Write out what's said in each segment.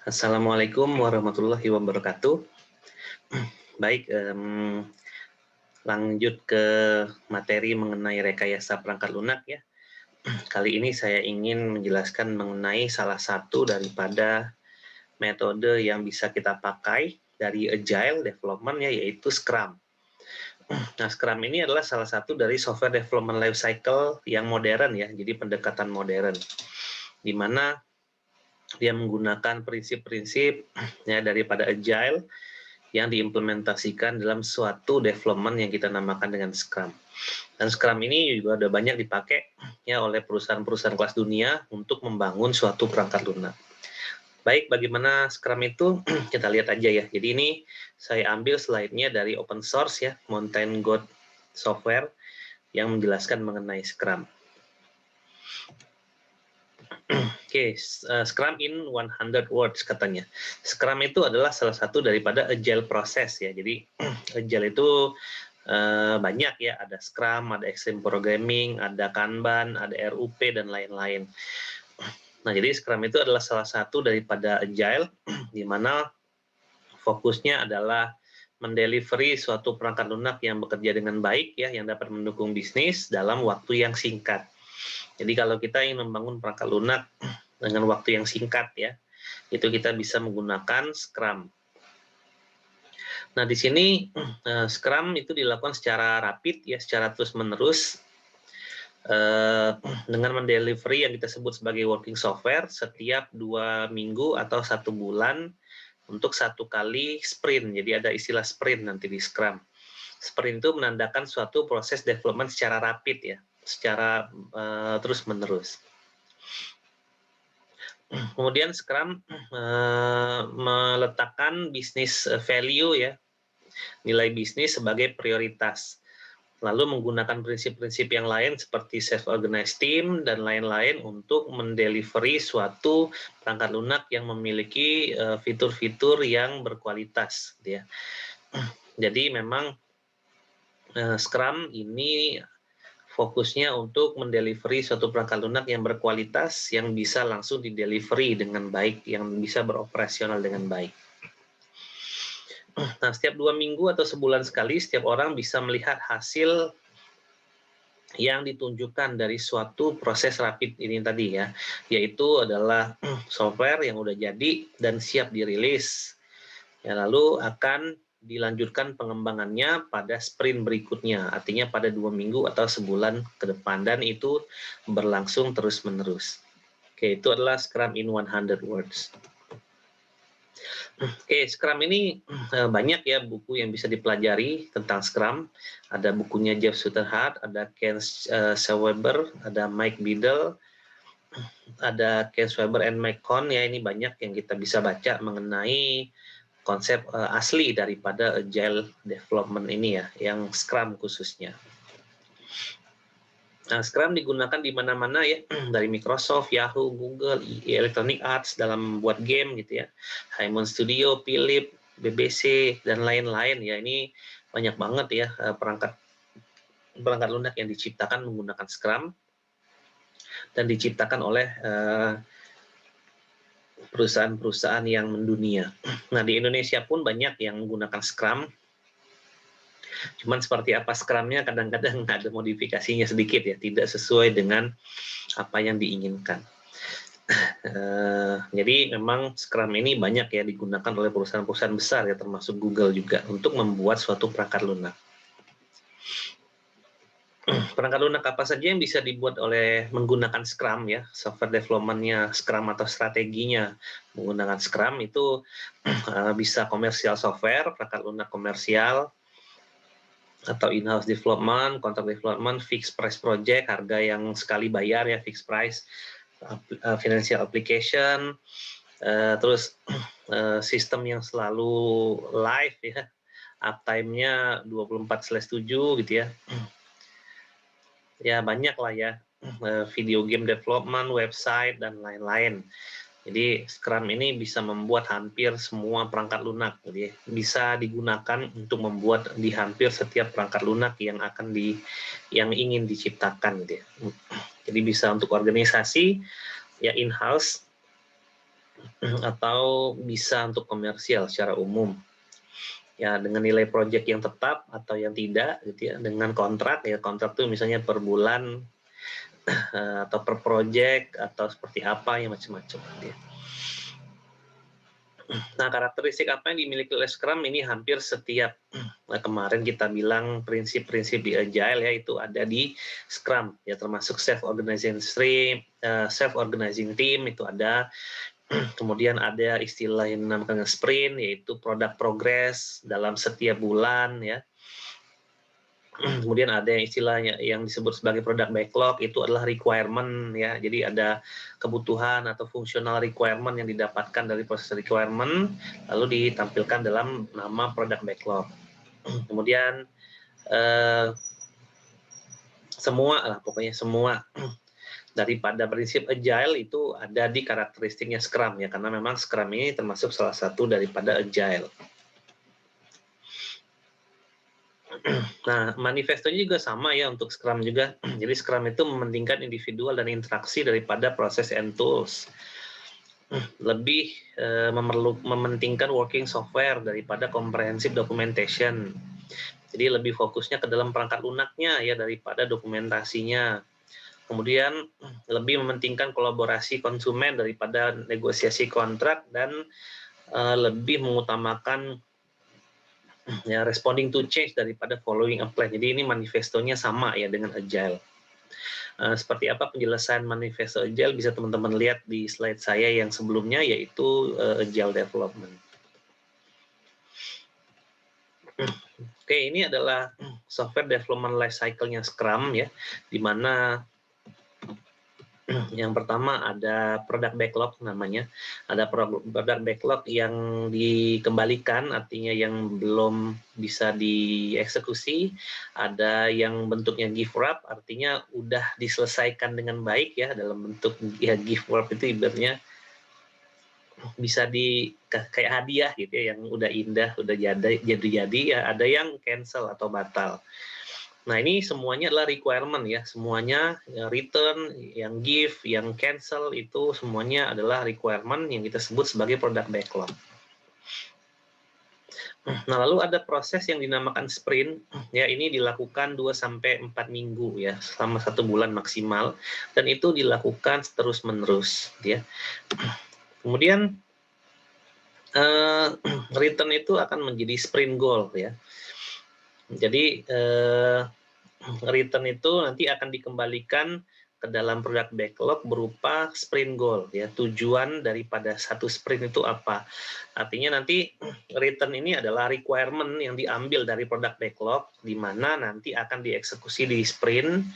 Assalamualaikum warahmatullahi wabarakatuh. Baik, lanjut ke materi mengenai rekayasa perangkat lunak ya. Kali ini saya ingin menjelaskan mengenai salah satu daripada metode yang bisa kita pakai dari Agile Development ya, yaitu Scrum. Nah, Scrum ini adalah salah satu dari software development life cycle yang modern ya, jadi pendekatan modern, di mana dia menggunakan prinsip-prinsip ya daripada Agile yang diimplementasikan dalam suatu development yang kita namakan dengan Scrum. Dan Scrum ini juga ada banyak dipakai ya oleh perusahaan-perusahaan kelas dunia untuk membangun suatu perangkat lunak. Baik, bagaimana Scrum itu? Kita lihat aja ya. Jadi ini saya ambil slide-nya dari open source ya, Mountain Goat Software yang menjelaskan mengenai Scrum. Oke, Scrum in 100 words katanya. Scrum itu adalah salah satu daripada Agile proses ya. Jadi Agile itu banyak ya, ada Scrum, ada Extreme Programming, ada Kanban, ada RUP dan lain-lain. Nah, jadi Scrum itu adalah salah satu daripada Agile di mana fokusnya adalah mendelivery suatu perangkat lunak yang bekerja dengan baik ya, yang dapat mendukung bisnis dalam waktu yang singkat. Jadi kalau kita ingin membangun perangkat lunak dengan waktu yang singkat ya, itu kita bisa menggunakan Scrum. Nah, di sini Scrum itu dilakukan secara rapid ya, secara terus-menerus dengan mendelivery yang kita sebut sebagai working software setiap 2 minggu atau 1 bulan untuk 1 kali sprint. Jadi ada istilah sprint nanti di Scrum. Sprint itu menandakan suatu proses development secara rapid ya, secara terus-menerus. Kemudian Scrum meletakkan business value ya, nilai bisnis sebagai prioritas. Lalu menggunakan prinsip-prinsip yang lain seperti self-organized team dan lain-lain untuk mendelivery suatu perangkat lunak yang memiliki fitur-fitur yang berkualitas. Gitu ya. Jadi memang Scrum ini fokusnya untuk mendelivery suatu perangkat lunak yang berkualitas, yang bisa langsung didelivery dengan baik, yang bisa beroperasional dengan baik. Nah, setiap 2 minggu atau sebulan sekali, setiap orang bisa melihat hasil yang ditunjukkan dari suatu proses rapid ini tadi ya, yaitu adalah software yang udah jadi dan siap dirilis. Ya, lalu akan dilanjutkan pengembangannya pada sprint berikutnya, artinya pada 2 minggu atau sebulan ke depan, dan itu berlangsung terus-menerus. Oke, itu adalah Scrum in 100 words. Oke, Scrum ini banyak ya buku yang bisa dipelajari tentang Scrum. Ada bukunya Jeff Sutherland, ada Ken Schwaber, ada Mike Biddle, ada Ken Schwaber and Mike Cohn ya, ini banyak yang kita bisa baca mengenai konsep asli daripada Agile Development ini ya, yang Scrum khususnya. Nah, Scrum digunakan di mana-mana ya, dari Microsoft, Yahoo, Google, Electronic Arts dalam membuat game gitu ya, Hammond Studio, Philips, BBC dan lain-lain ya. Ini banyak banget ya perangkat lunak yang diciptakan menggunakan Scrum dan diciptakan oleh perusahaan-perusahaan yang mendunia. Nah, di Indonesia pun banyak yang menggunakan Scrum. Cuman seperti apa Scrum-nya kadang-kadang ada modifikasinya sedikit ya, tidak sesuai dengan apa yang diinginkan. Jadi memang Scrum ini banyak ya digunakan oleh perusahaan-perusahaan besar ya, termasuk Google juga, untuk membuat suatu perangkat lunak. Perangkat lunak apa saja yang bisa dibuat oleh menggunakan Scrum ya, software development-nya Scrum atau strateginya menggunakan Scrum itu bisa komersial software, perangkat lunak komersial, atau in-house development, contract development, fixed price project, harga yang sekali bayar ya, fixed price, financial application, terus sistem yang selalu live ya, uptime-nya 24/7 gitu ya. Ya banyak lah ya, video game development, website, dan lain-lain. Jadi Scrum ini bisa membuat hampir semua perangkat lunak, jadi bisa digunakan untuk membuat di hampir setiap perangkat lunak yang ingin diciptakan, gitu ya. Jadi bisa untuk organisasi ya in-house, atau bisa untuk komersial secara umum. Ya, dengan nilai project yang tetap atau yang tidak gitu ya, dengan kontrak ya, kontrak itu misalnya per bulan atau per project atau seperti apa ya, macam-macam gitu ya. Nah, karakteristik apa yang dimiliki oleh Scrum ini hampir setiap kemarin kita bilang prinsip-prinsip di Agile ya, itu ada di Scrum ya, termasuk self-organizing team itu ada. Kemudian ada istilah yang dinamakan sprint, yaitu product progress dalam setiap bulan ya. Kemudian ada yang istilahnya yang disebut sebagai product backlog, itu adalah requirement ya. Jadi ada kebutuhan atau fungsional requirement yang didapatkan dari proses requirement lalu ditampilkan dalam nama product backlog. Kemudian pokoknya semua daripada prinsip Agile itu ada di karakteristiknya Scrum ya, karena memang Scrum ini termasuk salah satu daripada Agile. Nah, manifestonya juga sama ya untuk Scrum juga. Jadi Scrum itu mementingkan individual dan interaksi daripada proses and tools. Lebih mementingkan working software daripada comprehensive documentation. Jadi lebih fokusnya ke dalam perangkat lunaknya ya daripada dokumentasinya. Kemudian lebih mementingkan kolaborasi konsumen daripada negosiasi kontrak, dan lebih mengutamakan ya responding to change daripada following a plan. Jadi ini manifestonya sama ya dengan Agile. Seperti apa penjelasan manifesto Agile bisa teman-teman lihat di slide saya yang sebelumnya, yaitu Agile Development. Oke, ini adalah software development life cycle-nya Scrum ya, di mana yang pertama ada product backlog namanya. Ada product backlog yang dikembalikan, artinya yang belum bisa dieksekusi. Ada yang bentuknya gift wrap, artinya udah diselesaikan dengan baik ya, dalam bentuk ya gift wrap itu ibaratnya bisa kayak hadiah gitu ya, yang udah indah, udah jadi ya. Ada yang cancel atau batal. Nah, ini semuanya adalah requirement ya, semuanya return, yang give, yang cancel, itu semuanya adalah requirement yang kita sebut sebagai product backlog. Nah, lalu ada proses yang dinamakan sprint, ya ini dilakukan 2-4 minggu ya, selama 1 bulan maksimal, dan itu dilakukan terus-menerus ya. Kemudian return itu akan menjadi sprint goal ya. Jadi return itu nanti akan dikembalikan ke dalam product backlog berupa sprint goal ya. Tujuan daripada satu sprint itu apa? Artinya nanti return ini adalah requirement yang diambil dari product backlog, di mana nanti akan dieksekusi di sprint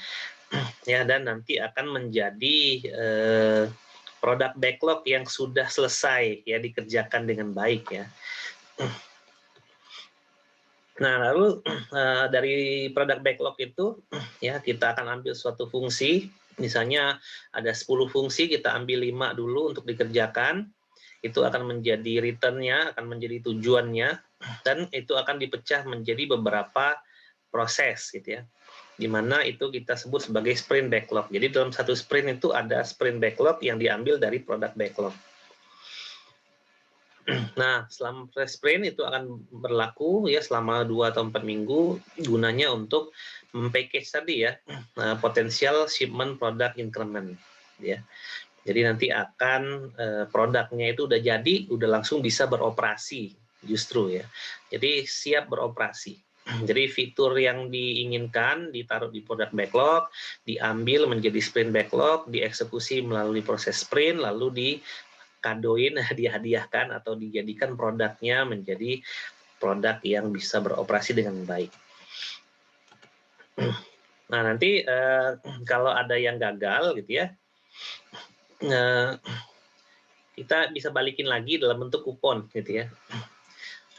ya, dan nanti akan menjadi product backlog yang sudah selesai ya, dikerjakan dengan baik ya. Nah, lalu dari product backlog itu ya kita akan ambil suatu fungsi, misalnya ada 10 fungsi, kita ambil 5 dulu untuk dikerjakan, itu akan menjadi return-nya, akan menjadi tujuannya, dan itu akan dipecah menjadi beberapa proses gitu ya, di mana itu kita sebut sebagai sprint backlog. Jadi dalam satu sprint itu ada sprint backlog yang diambil dari product backlog. Nah, selama proses sprint itu akan berlaku ya selama 2 atau 4 minggu, gunanya untuk package tadi ya, potensial shipment product increment ya. Jadi nanti akan produknya itu udah jadi, udah langsung bisa beroperasi justru ya. Jadi siap beroperasi. Jadi fitur yang diinginkan ditaruh di product backlog, diambil menjadi sprint backlog, dieksekusi melalui proses sprint, lalu dikadoin, dihadiahkan atau dijadikan produknya menjadi produk yang bisa beroperasi dengan baik. Nah, nanti kalau ada yang gagal gitu ya, kita bisa balikin lagi dalam bentuk kupon gitu ya.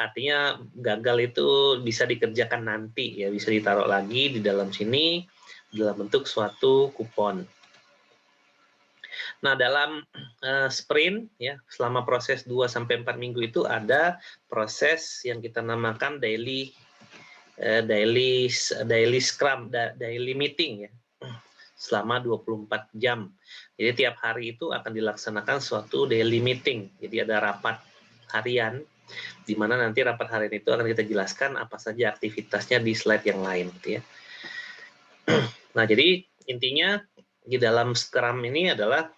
Artinya gagal itu bisa dikerjakan nanti ya, bisa ditaruh lagi di dalam sini dalam bentuk suatu kupon. Nah, dalam sprint ya, selama proses 2-4 minggu itu ada proses yang kita namakan daily scrum, daily meeting ya. selama 24 jam. Jadi tiap hari itu akan dilaksanakan suatu daily meeting. Jadi ada rapat harian, di mana nanti rapat harian itu akan kita jelaskan apa saja aktivitasnya di slide yang lain, gitu ya. Nah, jadi intinya di dalam Scrum ini adalah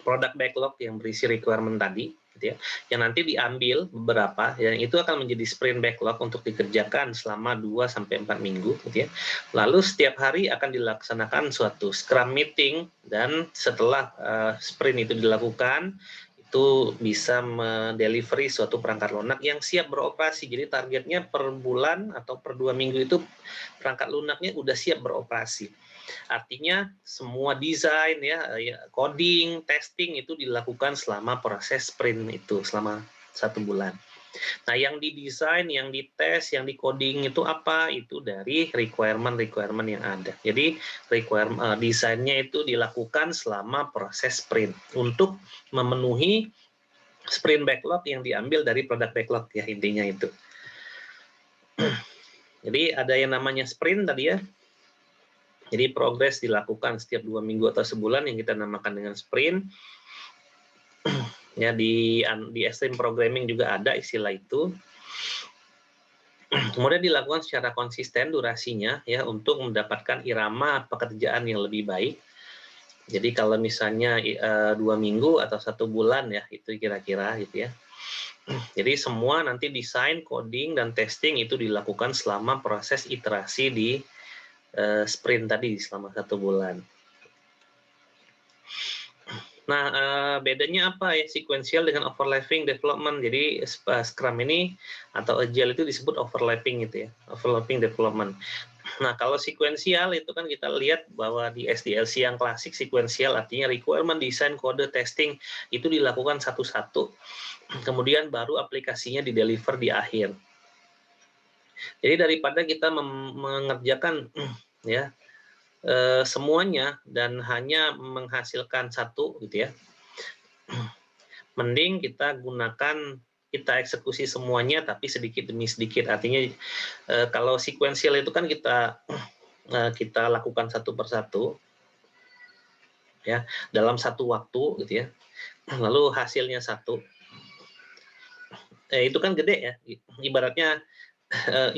product backlog yang berisi requirement tadi, gitu ya, yang nanti diambil beberapa, yang itu akan menjadi sprint backlog untuk dikerjakan selama 2-4 minggu, gitu ya. Lalu setiap hari akan dilaksanakan suatu Scrum meeting, dan setelah sprint itu dilakukan, itu bisa mendelivery suatu perangkat lunak yang siap beroperasi. Jadi targetnya per bulan atau per 2 minggu itu perangkat lunaknya udah siap beroperasi. Artinya semua desain, ya, coding, testing itu dilakukan selama proses sprint itu, selama 1 bulan. Nah, yang didesain, yang dites, yang di-coding itu apa? Itu dari requirement yang ada. Jadi, desainnya itu dilakukan selama proses sprint untuk memenuhi sprint backlog yang diambil dari product backlog, ya, intinya itu. Jadi, ada yang namanya sprint tadi, ya. Jadi, progres dilakukan setiap 2 minggu atau sebulan yang kita namakan dengan sprint. Ya, di extreme programming juga ada istilah itu. Kemudian dilakukan secara konsisten durasinya, ya, untuk mendapatkan irama pekerjaan yang lebih baik. Jadi kalau misalnya 2 minggu atau 1 bulan, ya, itu kira-kira gitu, ya. Jadi semua nanti desain, coding, dan testing itu dilakukan selama proses iterasi di sprint tadi selama 1 bulan. Nah, bedanya apa, ya, sequential dengan overlapping development. Jadi Scrum ini atau Agile itu disebut overlapping gitu, ya, overlapping development. Nah, kalau sequential itu kan kita lihat bahwa di SDLC yang klasik sequential artinya requirement, design, kode, testing itu dilakukan satu-satu. Kemudian baru aplikasinya di-deliver di akhir. Jadi daripada kita mengerjakan ya semuanya dan hanya menghasilkan satu, gitu, ya, mending kita eksekusi semuanya tapi sedikit demi sedikit. Artinya kalau sequential itu kan kita lakukan satu persatu, ya, dalam satu waktu, gitu, ya, lalu hasilnya satu. Itu kan gede, ya, ibaratnya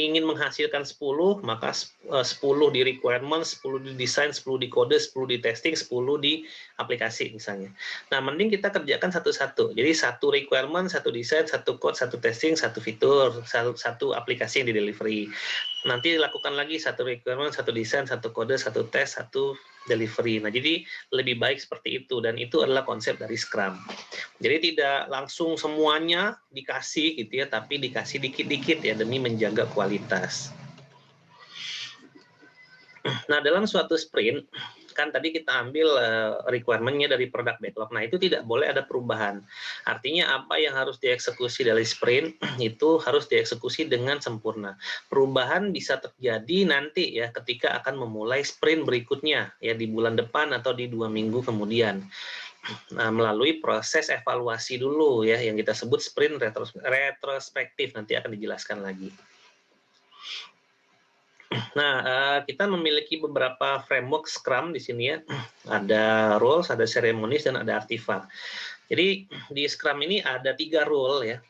ingin menghasilkan 10, maka 10 di requirement, 10 di desain, 10 di kode, 10 di testing, 10 di aplikasi misalnya. Nah, mending kita kerjakan satu-satu. Jadi satu requirement, satu desain, satu code, satu testing, satu fitur, satu aplikasi yang di delivery. Nanti lakukan lagi satu requirement, satu desain, satu kode, satu tes, satu delivery. Nah, jadi lebih baik seperti itu, dan itu adalah konsep dari Scrum. Jadi tidak langsung semuanya dikasih, gitu, ya, tapi dikasih dikit-dikit, ya, demi menjaga kualitas. Nah, dalam suatu sprint kan tadi kita ambil requirement-nya dari product backlog. Nah, itu tidak boleh ada perubahan. Artinya apa yang harus dieksekusi dari sprint itu harus dieksekusi dengan sempurna. Perubahan bisa terjadi nanti, ya, ketika akan memulai sprint berikutnya, ya, di bulan depan atau di 2 minggu kemudian. Nah, melalui proses evaluasi dulu, ya, yang kita sebut sprint retrospektif, nanti akan dijelaskan lagi. Nah, kita memiliki beberapa framework Scrum di sini, ya. Ada roles, ada ceremonies, dan ada artifact. Jadi di Scrum ini ada 3 role, ya.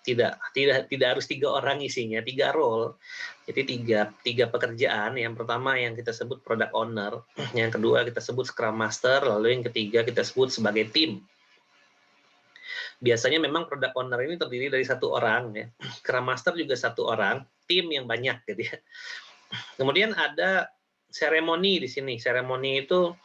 Tidak harus 3 orang isinya, 3 role. Jadi tiga pekerjaan. Yang pertama yang kita sebut product owner, yang kedua kita sebut Scrum Master, lalu yang ketiga kita sebut sebagai tim. Biasanya memang product owner ini terdiri dari 1 orang, ya. Scrum Master juga 1 orang, tim yang banyak, gitu, ya. Kemudian ada seremoni di sini. Seremoni itu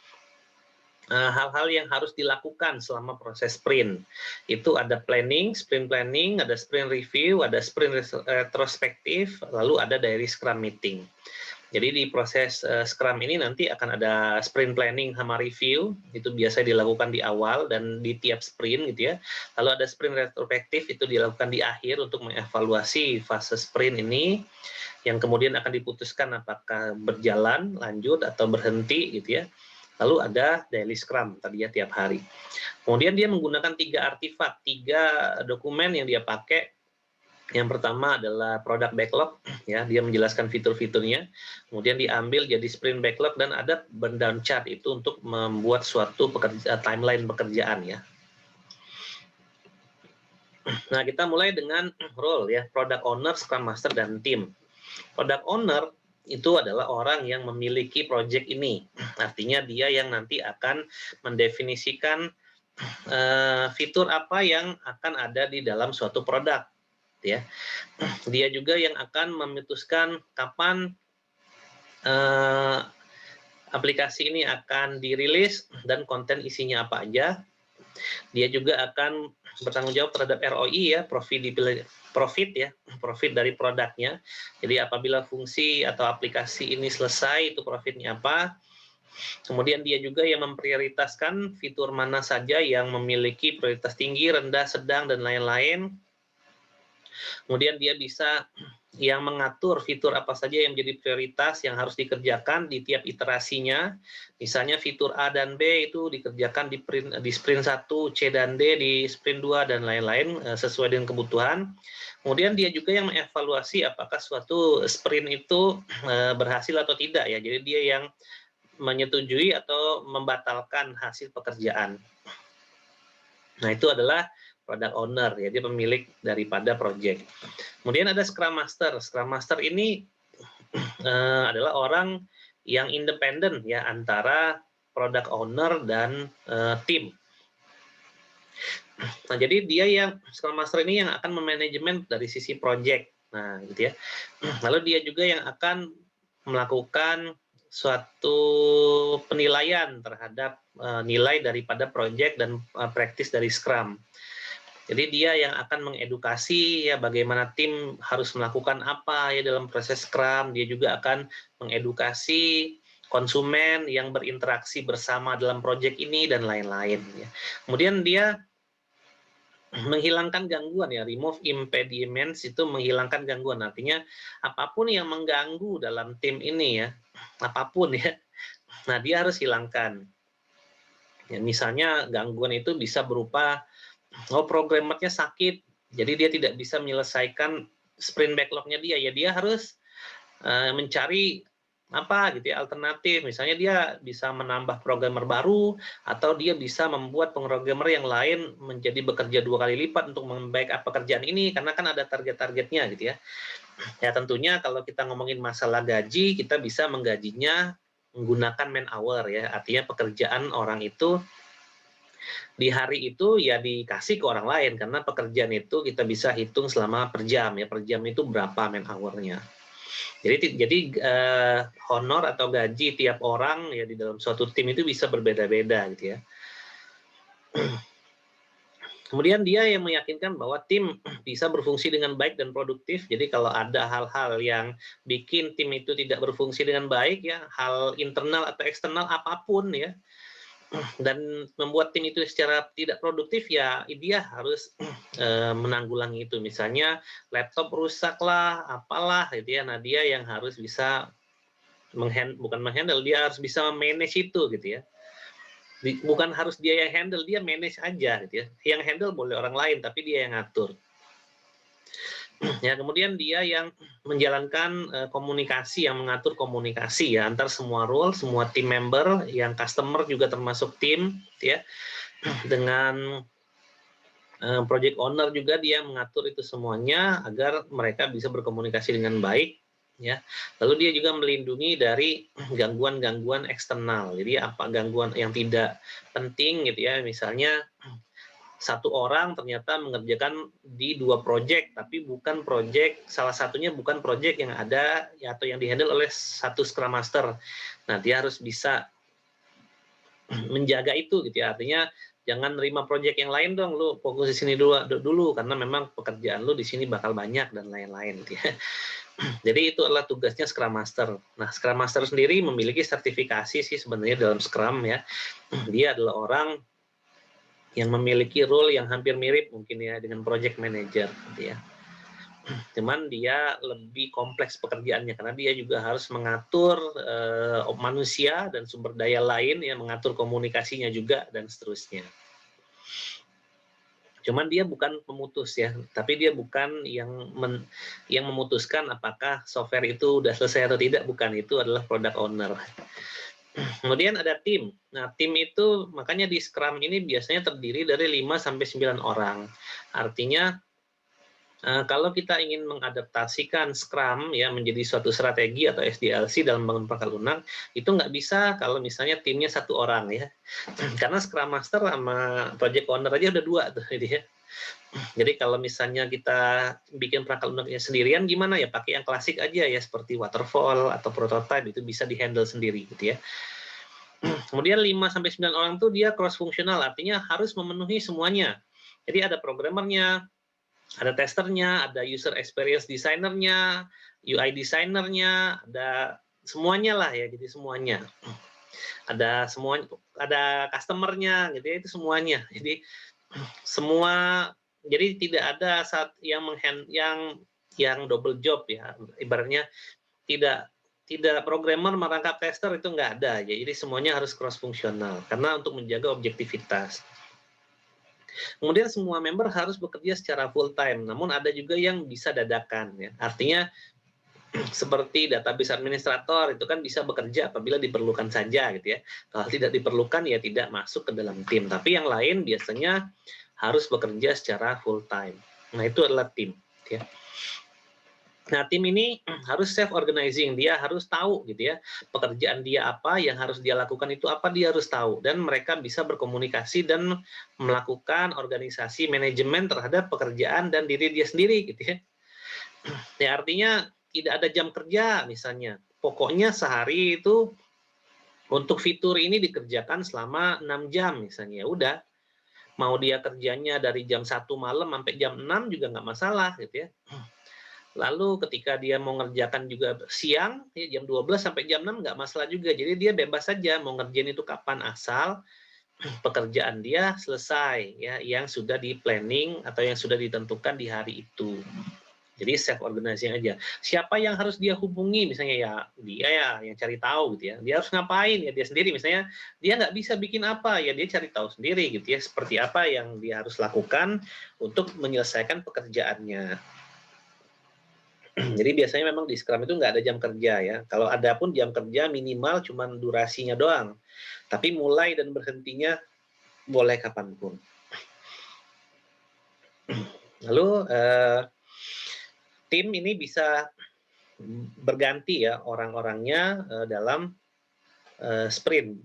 hal-hal yang harus dilakukan selama proses sprint. Itu ada sprint planning, ada sprint review, ada sprint retrospektif, lalu ada daily Scrum meeting. Jadi di proses Scrum ini nanti akan ada sprint planning sama review, itu biasa dilakukan di awal dan di tiap sprint, gitu, ya. Lalu ada sprint retrospektif, itu dilakukan di akhir untuk mengevaluasi fase sprint ini, yang kemudian akan diputuskan apakah berjalan, lanjut, atau berhenti, gitu, ya. Lalu ada daily Scrum tadi, ya, tiap hari. Kemudian dia menggunakan 3 artifak, 3 dokumen yang dia pakai Yang pertama adalah product backlog, ya, dia menjelaskan fitur-fiturnya, kemudian diambil jadi sprint backlog dan ada burn down chart itu untuk membuat suatu timeline pekerjaan ya. Nah, kita mulai dengan role ya, product owner, scrum master dan tim. Product owner itu adalah orang yang memiliki project ini. Artinya dia yang nanti akan mendefinisikan fitur apa yang akan ada di dalam suatu produk ya. Dia juga yang akan memutuskan kapan aplikasi ini akan dirilis dan konten isinya apa aja. Dia juga akan bertanggung jawab terhadap ROI ya, profit dari produknya. Jadi apabila fungsi atau aplikasi ini selesai, itu profitnya apa. Kemudian dia juga yang memprioritaskan fitur mana saja yang memiliki prioritas tinggi, rendah, sedang, dan lain-lain. Kemudian dia bisa yang mengatur fitur apa saja yang menjadi prioritas yang harus dikerjakan di tiap iterasinya. Misalnya fitur A dan B itu dikerjakan di sprint 1, C dan D di sprint 2, dan lain-lain sesuai dengan kebutuhan. Kemudian dia juga yang mengevaluasi apakah suatu sprint itu berhasil atau tidak ya. Jadi dia yang menyetujui atau membatalkan hasil pekerjaan. Nah, itu adalah product owner, ya, dia pemilik daripada project. Kemudian ada Scrum Master. Scrum Master ini adalah orang yang independen ya antara product owner dan tim. Nah, jadi dia yang Scrum Master ini yang akan memanajemen dari sisi project. Nah, gitu ya. Lalu dia juga yang akan melakukan suatu penilaian terhadap nilai daripada project dan praktis dari Scrum. Jadi dia yang akan mengedukasi ya bagaimana tim harus melakukan apa ya dalam proses Scrum. Dia juga akan mengedukasi konsumen yang berinteraksi bersama dalam proyek ini dan lain-lain ya. Kemudian dia menghilangkan gangguan ya, remove impediments, itu menghilangkan gangguan. Artinya apapun yang mengganggu dalam tim ini ya, apapun ya. Nah, dia harus hilangkan. Ya, misalnya gangguan itu bisa berupa programmernya sakit, jadi dia tidak bisa menyelesaikan sprint backlog-nya dia, ya dia harus mencari apa gitu ya alternatif. Misalnya dia bisa menambah programmer baru atau dia bisa membuat programmer yang lain menjadi bekerja 2 kali lipat untuk membackup pekerjaan ini karena kan ada target-targetnya gitu ya. Ya tentunya kalau kita ngomongin masalah gaji, kita bisa menggajinya menggunakan man hour ya, artinya pekerjaan orang itu di hari itu ya dikasih ke orang lain karena pekerjaan itu kita bisa hitung selama per jam ya, per jam itu berapa man hour-nya. Jadi honor atau gaji tiap orang ya di dalam suatu tim itu bisa berbeda-beda gitu ya. Kemudian dia yang meyakinkan bahwa tim bisa berfungsi dengan baik dan produktif. Jadi kalau ada hal-hal yang bikin tim itu tidak berfungsi dengan baik ya, hal internal atau eksternal apapun ya, dan membuat tim itu secara tidak produktif ya, dia harus menanggulangi itu. Misalnya laptop rusak lah, apalah gitu ya. Nah, dia yang harus bisa bukan menghandle, dia harus bisa manage itu gitu ya. Bukan harus dia yang handle, dia manage aja gitu ya. Yang handle boleh orang lain, tapi dia yang ngatur. Ya, kemudian dia yang menjalankan komunikasi, yang mengatur komunikasi ya antar semua role, semua team member, yang customer juga termasuk tim, ya. Dengan project owner juga dia mengatur itu semuanya agar mereka bisa berkomunikasi dengan baik, ya. Lalu dia juga melindungi dari gangguan-gangguan eksternal. Jadi apa gangguan yang tidak penting gitu ya, misalnya satu orang ternyata mengerjakan di 2 project, tapi bukan project, salah satunya bukan project yang ada ya, atau yang dihandle oleh satu Scrum Master. Nah, dia harus bisa menjaga itu gitu ya. Artinya jangan nerima project yang lain dong, lu fokus di sini dulu karena memang pekerjaan lu di sini bakal banyak dan lain-lain gitu ya. Jadi itu adalah tugasnya Scrum Master. Nah, Scrum Master sendiri memiliki sertifikasi sih sebenarnya dalam Scrum ya. Dia adalah orang yang memiliki role yang hampir mirip mungkin ya dengan project manager gitu ya. Cuman dia lebih kompleks pekerjaannya karena dia juga harus mengatur manusia dan sumber daya lain ya, mengatur komunikasinya juga dan seterusnya. Cuman dia bukan pemutus ya, tapi dia bukan yang memutuskan apakah software itu udah selesai atau tidak, bukan, itu adalah product owner. Kemudian ada tim. Nah, tim itu makanya di Scrum ini biasanya terdiri dari 5 sampai 9 orang. Artinya kalau kita ingin mengadaptasikan Scrum ya menjadi suatu strategi atau SDLC dalam bangun perangkat lunak, itu nggak bisa kalau misalnya timnya 1 orang ya. Karena Scrum Master sama Project Owner aja udah 2 tuh jadi ya. Jadi kalau misalnya kita bikin perangkat lunaknya sendirian gimana ya, pakai yang klasik aja ya seperti waterfall atau prototype, itu bisa di-handle sendiri gitu ya. Kemudian 5 sampai 9 orang tuh dia cross fungsional, artinya harus memenuhi semuanya. Jadi ada programmernya, ada testernya, ada user experience designernya, UI designernya, ada semuanya lah ya, jadi semuanya. Ada semuanya, ada customernya, gitu ya, itu semuanya. Jadi semua, jadi tidak ada saat yang double job ya, ibaratnya tidak programmer merangkap tester, itu nggak ada ya. Jadi semuanya harus cross fungsional karena untuk menjaga objektivitas. Kemudian semua member harus bekerja secara full time, namun ada juga yang bisa dadakan ya. Artinya seperti database administrator itu kan bisa bekerja apabila diperlukan saja gitu ya. Kalau tidak diperlukan ya tidak masuk ke dalam tim. Tapi yang lain biasanya harus bekerja secara full time. Nah, itu adalah tim ya. Nah, tim ini harus self organizing, dia harus tahu gitu ya, pekerjaan dia apa, yang harus dia lakukan itu apa, dia harus tahu, dan mereka bisa berkomunikasi dan melakukan organisasi manajemen terhadap pekerjaan dan diri dia sendiri gitu ya. Ya artinya tidak ada jam kerja misalnya, pokoknya sehari itu untuk fitur ini dikerjakan selama 6 jam misalnya, ya udah, mau dia kerjanya dari jam 1 malam sampai jam 6 juga nggak masalah gitu ya. Lalu ketika dia mau ngerjakan juga siang, ya jam 12 sampai jam 6 nggak masalah juga. Jadi dia bebas saja mau ngerjain itu kapan, asal pekerjaan dia selesai ya, yang sudah di planning atau yang sudah ditentukan di hari itu. Jadi self organizing aja. Siapa yang harus dia hubungi misalnya, ya dia ya yang cari tahu gitu ya. Dia harus ngapain ya dia sendiri, misalnya dia nggak bisa bikin apa ya dia cari tahu sendiri gitu ya. Seperti apa yang dia harus lakukan untuk menyelesaikan pekerjaannya. Jadi biasanya memang di Scrum itu nggak ada jam kerja ya. Kalau ada pun jam kerja minimal cuma durasinya doang. Tapi mulai dan berhentinya boleh kapanpun. Lalu tim ini bisa berganti ya orang-orangnya dalam sprint,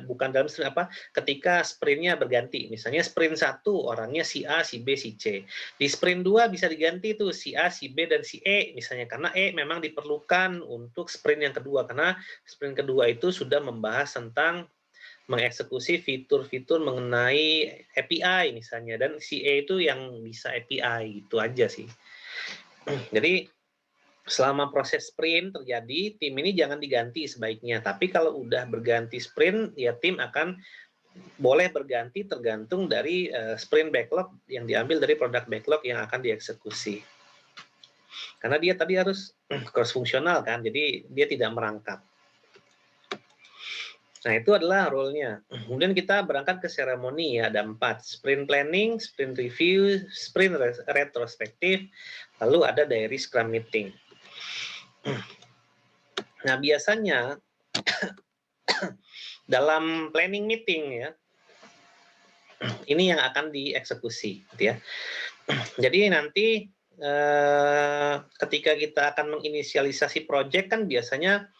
bukan dalam sprint apa, ketika sprintnya berganti. Misalnya sprint 1 orangnya si A, si B, si C. Di sprint 2 bisa diganti tuh si A, si B, dan si E misalnya, karena E memang diperlukan untuk sprint yang kedua, karena sprint kedua itu sudah membahas tentang mengeksekusi fitur-fitur mengenai API misalnya, dan si E itu yang bisa API, itu aja sih. Jadi selama proses sprint terjadi, tim ini jangan diganti sebaiknya. Tapi kalau udah berganti sprint, ya tim akan boleh berganti tergantung dari sprint backlog yang diambil dari produk backlog yang akan dieksekusi. Karena dia tadi harus cross fungsional kan, jadi dia tidak merangkap. Nah, itu adalah role-nya. Kemudian kita berangkat ke seremoni ya, ada 4. Sprint planning, sprint review, sprint retrospektif, lalu ada diary scrum meeting. Nah, biasanya dalam planning meeting ya, ini yang akan dieksekusi gitu ya. Jadi nanti ketika kita akan menginisialisasi project kan biasanya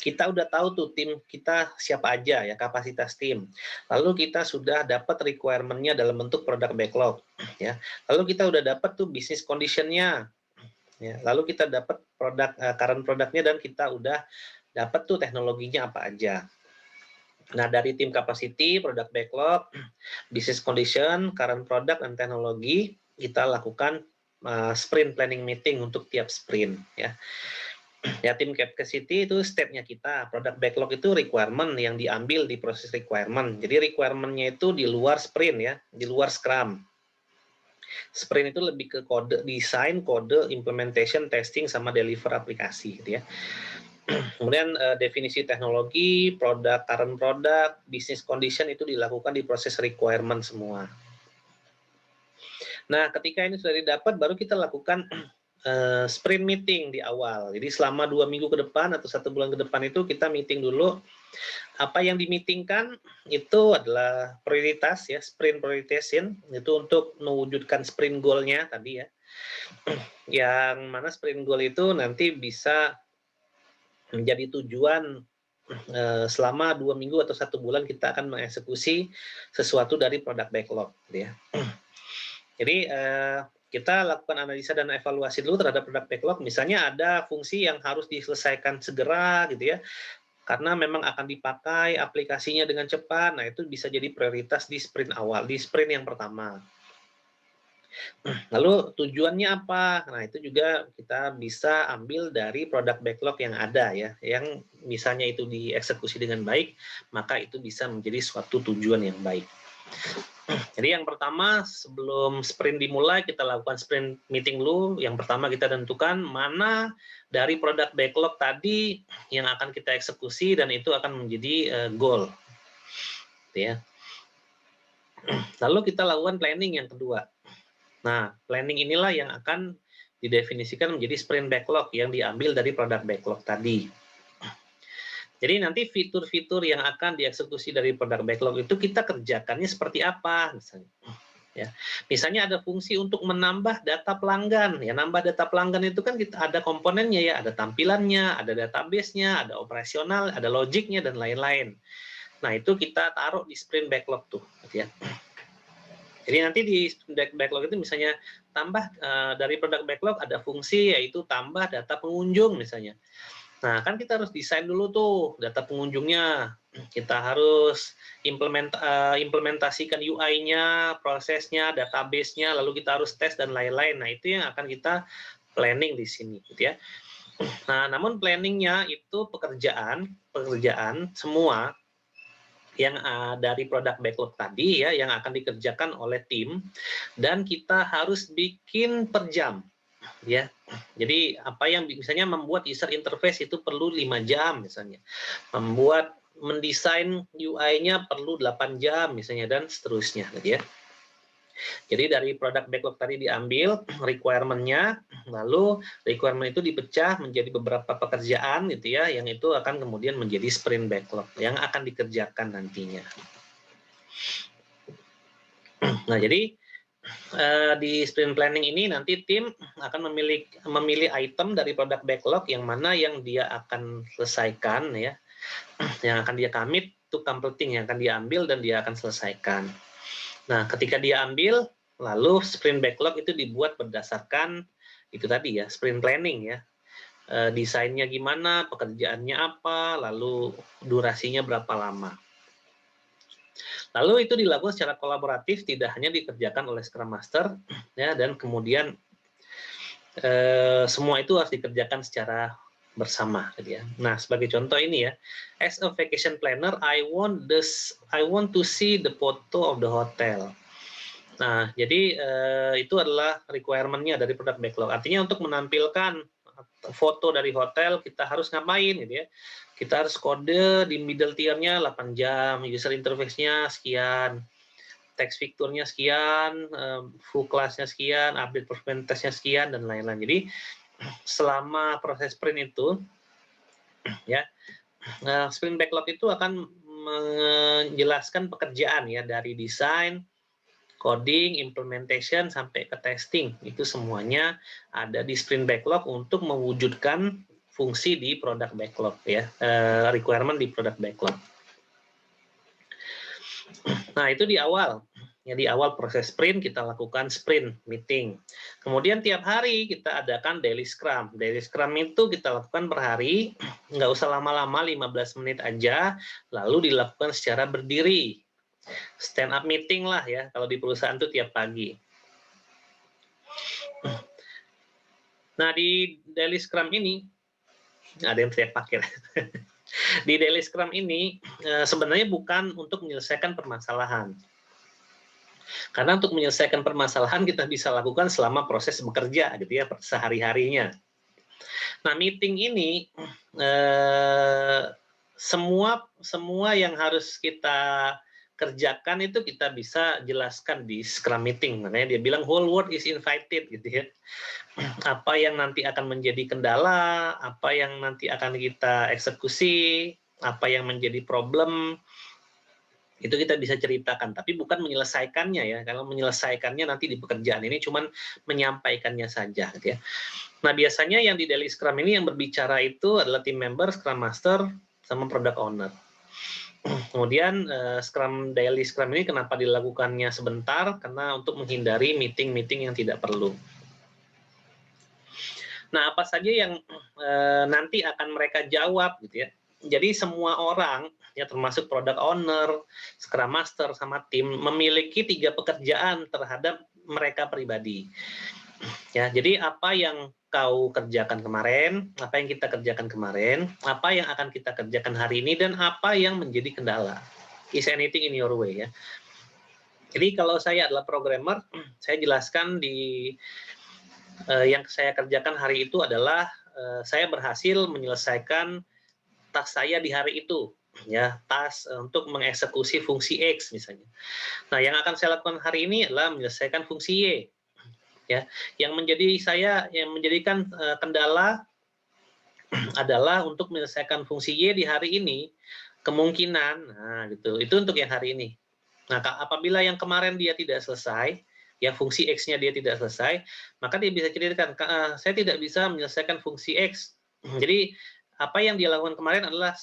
kita udah tahu tuh tim kita siapa aja ya, kapasitas tim. Lalu kita sudah dapat requirement-nya dalam bentuk produk backlog ya. Lalu kita udah dapat tuh business condition-nya ya. Lalu kita dapat produk current produknya, dan kita udah dapat tuh teknologinya apa aja. Nah, dari tim capacity, product backlog, business condition, current product, dan teknologi, kita lakukan sprint planning meeting untuk tiap sprint ya. Ya, tim capacity itu step-nya kita, product backlog itu requirement yang diambil di proses requirement. Jadi requirement-nya itu di luar sprint ya, di luar Scrum. Sprint itu lebih ke kode, desain, kode, implementation, testing, sama deliver aplikasi gitu ya. Kemudian definisi teknologi, produk, current product, business condition itu dilakukan di proses requirement semua. Nah, ketika ini sudah didapat, baru kita lakukan sprint meeting di awal. Jadi selama 2 minggu ke depan atau 1 bulan ke depan itu kita meeting dulu. Apa yang dimitingkan itu adalah prioritas ya, sprint prioritization itu untuk mewujudkan sprint goal-nya tadi ya. Yang mana sprint goal itu nanti bisa menjadi tujuan selama 2 minggu atau 1 bulan kita akan mengeksekusi sesuatu dari produk backlog, gitu ya. Jadi kita lakukan analisa dan evaluasi dulu terhadap produk backlog. Misalnya ada fungsi yang harus diselesaikan segera, gitu ya, karena memang akan dipakai aplikasinya dengan cepat. Nah, itu bisa jadi prioritas di sprint awal, di sprint yang pertama. Lalu tujuannya apa? Nah, itu juga kita bisa ambil dari produk backlog yang ada ya, yang misalnya itu dieksekusi dengan baik, maka itu bisa menjadi suatu tujuan yang baik. Jadi yang pertama, sebelum sprint dimulai, kita lakukan sprint meeting dulu. Yang pertama kita tentukan mana dari produk backlog tadi yang akan kita eksekusi dan itu akan menjadi goal. Ya. Lalu kita lakukan planning yang kedua. Nah, planning inilah yang akan didefinisikan menjadi sprint backlog yang diambil dari produk backlog tadi. Jadi nanti fitur-fitur yang akan dieksekusi dari produk backlog itu kita kerjakannya seperti apa misalnya. Ya. Misalnya ada fungsi untuk menambah data pelanggan. Ya, nambah data pelanggan itu kan kita ada komponennya ya, ada tampilannya, ada database-nya, ada operasional, ada logiknya dan lain-lain. Nah, itu kita taruh di sprint backlog tuh, gitu ya. Jadi nanti di sprint backlog itu misalnya tambah dari produk backlog ada fungsi yaitu tambah data pengunjung misalnya. Nah, kan kita harus desain dulu tuh data pengunjungnya. Kita harus implementasikan UI-nya, prosesnya, database-nya, lalu kita harus tes dan lain-lain. Nah, itu yang akan kita planning di sini, gitu ya. Nah, namun planningnya itu pekerjaan semua yang dari produk backlog tadi ya, yang akan dikerjakan oleh tim, dan kita harus bikin per jam. Ya, jadi apa yang misalnya membuat user interface itu perlu 5 jam misalnya, mendesain UI-nya perlu 8 jam misalnya dan seterusnya, gitu ya. Jadi dari produk backlog tadi diambil requirement-nya, lalu requirement itu dipecah menjadi beberapa pekerjaan gitu ya, yang itu akan kemudian menjadi sprint backlog yang akan dikerjakan nantinya. Nah, jadi di sprint planning ini nanti tim akan memilih item dari produk backlog yang mana yang dia akan selesaikan ya, yang akan dia commit to completing, yang akan diambil dan dia akan selesaikan. Nah, ketika dia ambil, lalu sprint backlog itu dibuat berdasarkan itu tadi ya, sprint planning ya. Desainnya gimana, pekerjaannya apa, lalu durasinya berapa lama. Lalu itu dilakukan secara kolaboratif, tidak hanya dikerjakan oleh Scrum Master, ya, dan kemudian semua itu harus dikerjakan secara bersama, gitu ya. Nah, sebagai contoh ini ya, as a vacation planner, I want to see the photo of the hotel. Nah, jadi itu adalah requirement-nya dari produk backlog. Artinya untuk menampilkan foto dari hotel kita harus ngapain gitu ya. Kita harus kode di middle tier-nya 8 jam, user interface-nya sekian, text fiturnya sekian, full class-nya sekian, update performance test-nya sekian dan lain-lain. Jadi selama proses sprint itu ya, sprint backlog itu akan menjelaskan pekerjaan ya dari desain, coding, implementation, sampai ke testing. Itu semuanya ada di sprint backlog untuk mewujudkan fungsi di produk backlog ya, requirement di produk backlog. Nah, itu di awal. Ya, di awal proses sprint kita lakukan sprint meeting. Kemudian tiap hari kita adakan daily scrum. Daily scrum itu kita lakukan per hari, nggak usah lama-lama, 15 menit aja, lalu dilakukan secara berdiri. Stand up meeting lah ya, kalau di perusahaan itu tiap pagi. Nah, di daily scrum ini, ada yang saya pakai. Di daily scrum ini sebenarnya bukan untuk menyelesaikan permasalahan. Karena untuk menyelesaikan permasalahan kita bisa lakukan selama proses bekerja gitu ya, sehari-harinya. Nah, meeting ini semua yang harus kita kerjakan itu kita bisa jelaskan di Scrum meeting. Makanya dia bilang whole world is invited gitu ya. Apa yang nanti akan menjadi kendala, apa yang nanti akan kita eksekusi, apa yang menjadi problem, itu kita bisa ceritakan, tapi bukan menyelesaikannya ya. Kalau menyelesaikannya nanti di pekerjaan ini cuman menyampaikannya saja gitu ya. Nah, biasanya yang di daily scrum ini yang berbicara itu adalah team member, scrum master, sama product owner. Kemudian daily scrum ini kenapa dilakukannya sebentar? Karena untuk menghindari meeting-meeting yang tidak perlu. Nah, apa saja yang nanti akan mereka jawab gitu ya. Jadi semua orang, ya termasuk product owner, scrum master, sama tim, memiliki 3 pekerjaan terhadap mereka pribadi. Ya, jadi apa yang kau kerjakan kemarin, apa yang kita kerjakan kemarin, apa yang akan kita kerjakan hari ini, dan apa yang menjadi kendala. Is anything in your way ya. Jadi kalau saya adalah programmer, saya jelaskan di yang saya kerjakan hari itu adalah saya berhasil menyelesaikan tas saya di hari itu, ya, tas untuk mengeksekusi fungsi X misalnya. Nah, yang akan saya lakukan hari ini adalah menyelesaikan fungsi Y, ya. Yang menjadikan kendala adalah untuk menyelesaikan fungsi Y di hari ini, kemungkinan, nah gitu, itu untuk yang hari ini. Nah, apabila yang kemarin dia tidak selesai, ya fungsi X-nya dia tidak selesai, maka dia bisa ceritakan, saya tidak bisa menyelesaikan fungsi X. Jadi apa yang dia lakukan kemarin adalah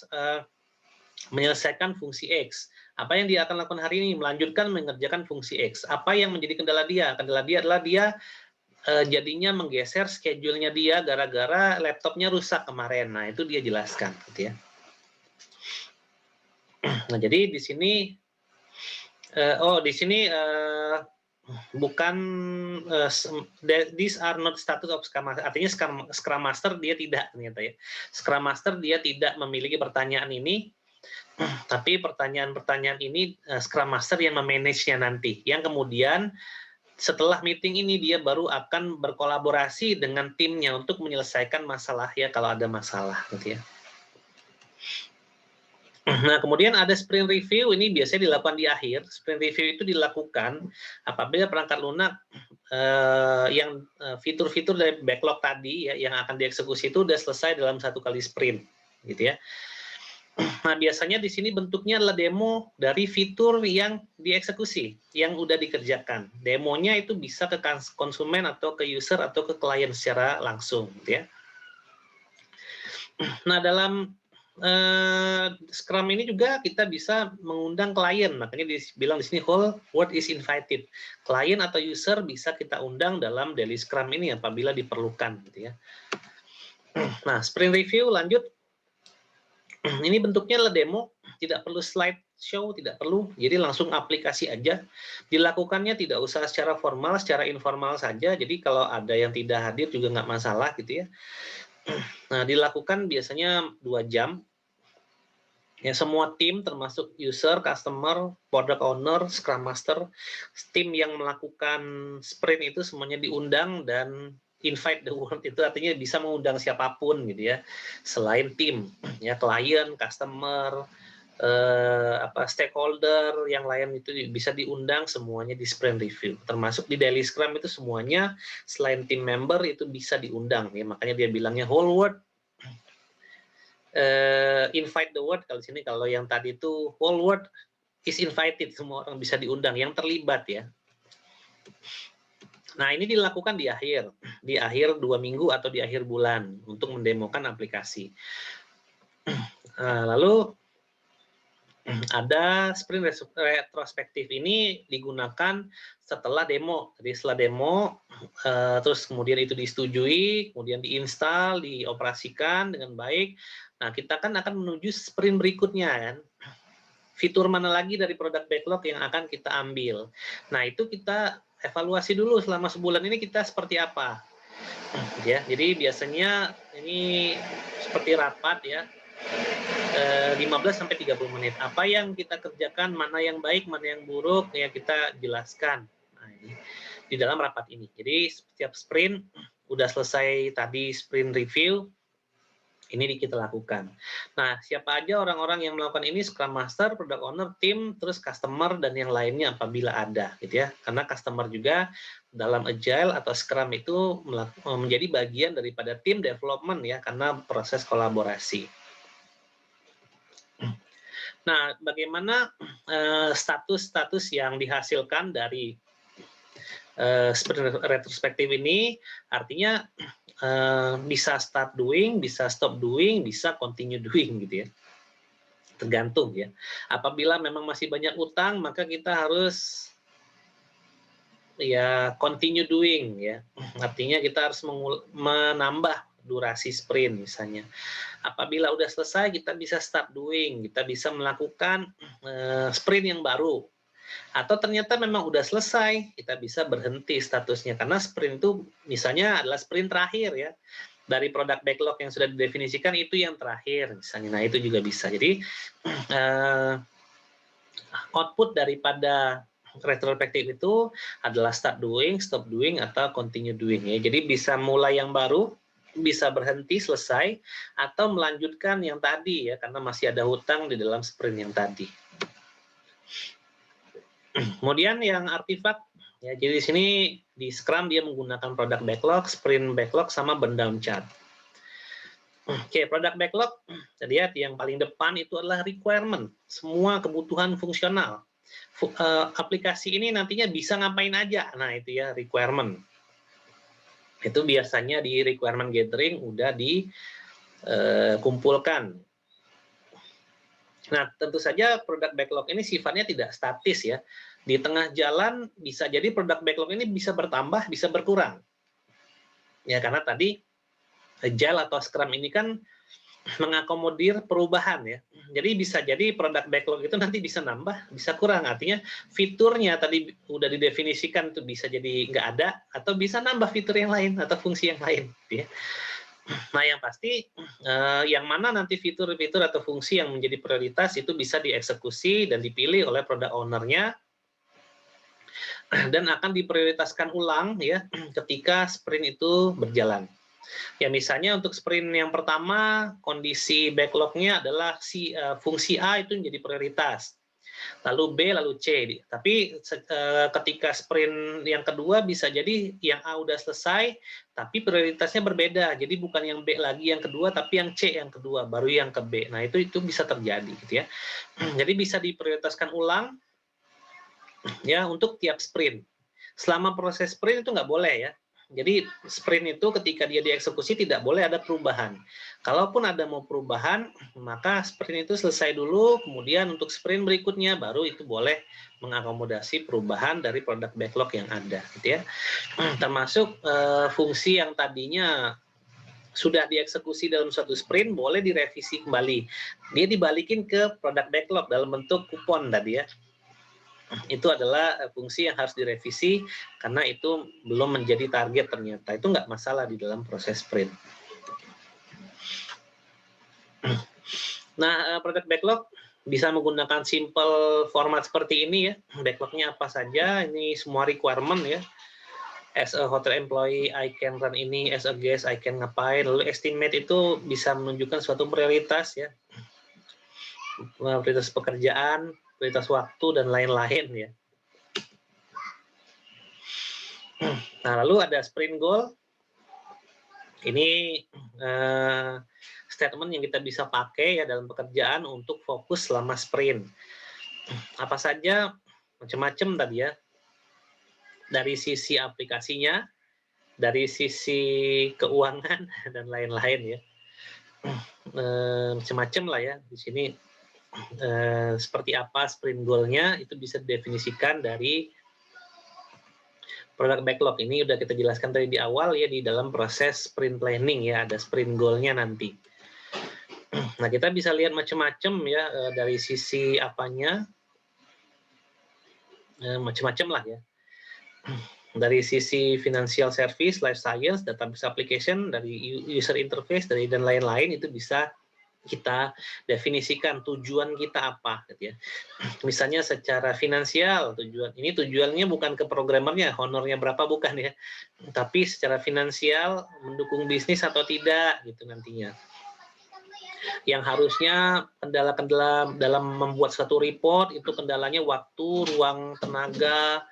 menyelesaikan fungsi X. Apa yang dia akan lakukan hari ini? Melanjutkan mengerjakan fungsi X. Apa yang menjadi kendala dia? Kendala dia adalah dia jadinya menggeser schedule-nya dia gara-gara laptopnya rusak kemarin. Nah, itu dia jelaskan, gitu ya. Nah, jadi di sini, bukan these are not status of Scrum Master. Artinya Scrum Master dia tidak ternyata ya. Scrum Master dia tidak memiliki pertanyaan ini, tapi pertanyaan-pertanyaan ini Scrum Master yang memanage-nya nanti. Yang kemudian setelah meeting ini dia baru akan berkolaborasi dengan timnya untuk menyelesaikan masalah ya kalau ada masalah gitu ya. Nah, kemudian ada sprint review, ini biasanya dilakukan di akhir. Sprint review itu dilakukan apabila perangkat lunak yang fitur-fitur dari backlog tadi ya, yang akan dieksekusi itu sudah selesai dalam 1 kali sprint, gitu ya. Nah, biasanya di sini bentuknya adalah demo dari fitur yang dieksekusi, yang udah dikerjakan. Demonya itu bisa ke konsumen atau ke user atau ke klien secara langsung, gitu ya. Nah, dalam Scrum ini juga kita bisa mengundang klien, makanya dibilang di sini whole world is invited. Klien atau user bisa kita undang dalam daily Scrum ini apabila diperlukan, gitu ya. Nah, sprint review lanjut. Ini bentuknya adalah demo, tidak perlu slide show, tidak perlu, jadi langsung aplikasi aja. Dilakukannya tidak usah secara formal, secara informal saja. Jadi kalau ada yang tidak hadir juga nggak masalah, gitu ya. Nah, dilakukan biasanya 2 jam. Ya, semua tim termasuk user, customer, product owner, scrum master, tim yang melakukan sprint itu semuanya diundang dan invite the world itu artinya bisa mengundang siapapun gitu ya, selain tim, ya klien, customer, stakeholder yang lain itu bisa diundang semuanya di sprint review. Termasuk di daily scrum itu semuanya selain tim member itu bisa diundang ya, makanya dia bilangnya whole world invite the world. Kalau sini, kalau yang tadi itu whole world is invited, semua orang bisa diundang yang terlibat ya. Nah, ini dilakukan di akhir 2 minggu atau di akhir bulan untuk mendemokan aplikasi. Lalu ada sprint retrospektif, ini digunakan setelah demo. Jadi setelah demo, terus kemudian itu disetujui, kemudian diinstal, dioperasikan dengan baik. Nah, kita kan akan menuju sprint berikutnya kan. Fitur mana lagi dari produk backlog yang akan kita ambil. Nah, itu kita evaluasi dulu selama sebulan ini kita seperti apa. Ya, jadi biasanya ini seperti rapat ya. 15-30 menit. Apa yang kita kerjakan, mana yang baik, mana yang buruk, ya kita jelaskan. Nah, ini di dalam rapat ini. Jadi setiap sprint udah selesai tadi sprint review, Ini kita lakukan. Nah, siapa aja orang-orang yang melakukan ini? Scrum Master, Product Owner, tim, terus customer, dan yang lainnya apabila ada, gitu ya. Karena customer juga dalam Agile atau Scrum itu menjadi bagian daripada tim development ya, karena proses kolaborasi. Nah, bagaimana status-status yang dihasilkan dari sprint retrospektif ini? Artinya bisa start doing, bisa stop doing, bisa continue doing gitu ya. Tergantung ya. Apabila memang masih banyak utang, maka kita harus ya continue doing ya. Artinya kita harus menambah durasi sprint misalnya. Apabila udah selesai, kita bisa start doing, kita bisa melakukan sprint yang baru. Atau ternyata memang udah selesai, kita bisa berhenti statusnya. Karena sprint itu misalnya adalah sprint terakhir ya. Dari produk backlog yang sudah didefinisikan itu yang terakhir misalnya. Nah, itu juga bisa. Jadi output daripada retrospektif itu adalah start doing, stop doing, atau continue doing ya. Jadi bisa mulai yang baru, bisa berhenti selesai, atau melanjutkan yang tadi ya, karena masih ada hutang di dalam sprint yang tadi. Kemudian yang artifak, ya, jadi di sini di Scrum dia menggunakan product backlog, sprint backlog, sama burn down chart. Oke, product backlog, lihat yang paling depan itu adalah requirement, semua kebutuhan fungsional. Aplikasi ini nantinya bisa ngapain aja, nah itu ya requirement. Itu biasanya di requirement gathering udah dikumpulkan. Nah, tentu saja product backlog ini sifatnya tidak statis ya. Di tengah jalan bisa jadi product backlog ini bisa bertambah, bisa berkurang. Ya, karena tadi Agile atau Scrum ini kan mengakomodir perubahan ya. Jadi bisa jadi product backlog itu nanti bisa nambah, bisa kurang. Artinya fiturnya tadi udah didefinisikan itu bisa jadi nggak ada, atau bisa nambah fitur yang lain atau fungsi yang lain. Ya. Nah, yang pasti yang mana nanti fitur-fitur atau fungsi yang menjadi prioritas itu bisa dieksekusi dan dipilih oleh product owner-nya dan akan diprioritaskan ulang ya ketika sprint itu berjalan. Ya, misalnya untuk sprint yang pertama kondisi backlog-nya adalah fungsi A itu menjadi prioritas. Lalu B, lalu C. Tapi ketika sprint yang kedua bisa jadi yang A udah selesai, tapi prioritasnya berbeda. Jadi bukan yang B lagi yang kedua, tapi yang C yang kedua, baru yang ke B. Nah, itu bisa terjadi gitu ya. Jadi bisa diprioritaskan ulang ya untuk tiap sprint. Selama proses sprint itu nggak boleh ya. Jadi sprint itu ketika dia dieksekusi tidak boleh ada perubahan. Kalaupun ada mau perubahan, maka sprint itu selesai dulu, kemudian untuk sprint berikutnya baru itu boleh mengakomodasi perubahan dari produk backlog yang ada, gitu ya. Termasuk fungsi yang tadinya sudah dieksekusi dalam suatu sprint boleh direvisi kembali. Dia dibalikin ke produk backlog dalam bentuk kupon tadi ya. Itu adalah fungsi yang harus direvisi karena itu belum menjadi target ternyata. Itu nggak masalah di dalam proses sprint. Nah, product backlog bisa menggunakan simple format seperti ini ya. Backlognya apa saja, ini semua requirement ya. As a hotel employee, I can run ini. As a guest, I can ngapain. Lalu estimate itu bisa menunjukkan suatu prioritas ya. Prioritas pekerjaan, prioritas waktu, dan lain-lain ya. Nah, lalu ada sprint goal. Ini statement yang kita bisa pakai ya dalam pekerjaan untuk fokus selama sprint. Apa saja, macam-macam tadi ya. Dari sisi aplikasinya, dari sisi keuangan, dan lain-lain ya. Macam-macam lah ya. Di sini seperti apa sprint goal-nya, itu bisa didefinisikan dari product backlog. Ini udah kita jelaskan tadi di awal ya, di dalam proses sprint planning ya, ada sprint goal-nya nanti. Nah, kita bisa lihat macam-macam ya, dari sisi apanya, macam-macam lah ya. Dari sisi financial service, life science, database application, dari user interface, dari dan lain-lain, itu bisa kita definisikan tujuan kita apa gitu ya. Misalnya secara finansial, tujuannya bukan ke programmernya, honornya berapa bukan ya, tapi secara finansial mendukung bisnis atau tidak gitu nantinya. Yang harusnya kendala-kendala dalam membuat satu report itu kendalanya waktu, ruang tenaga,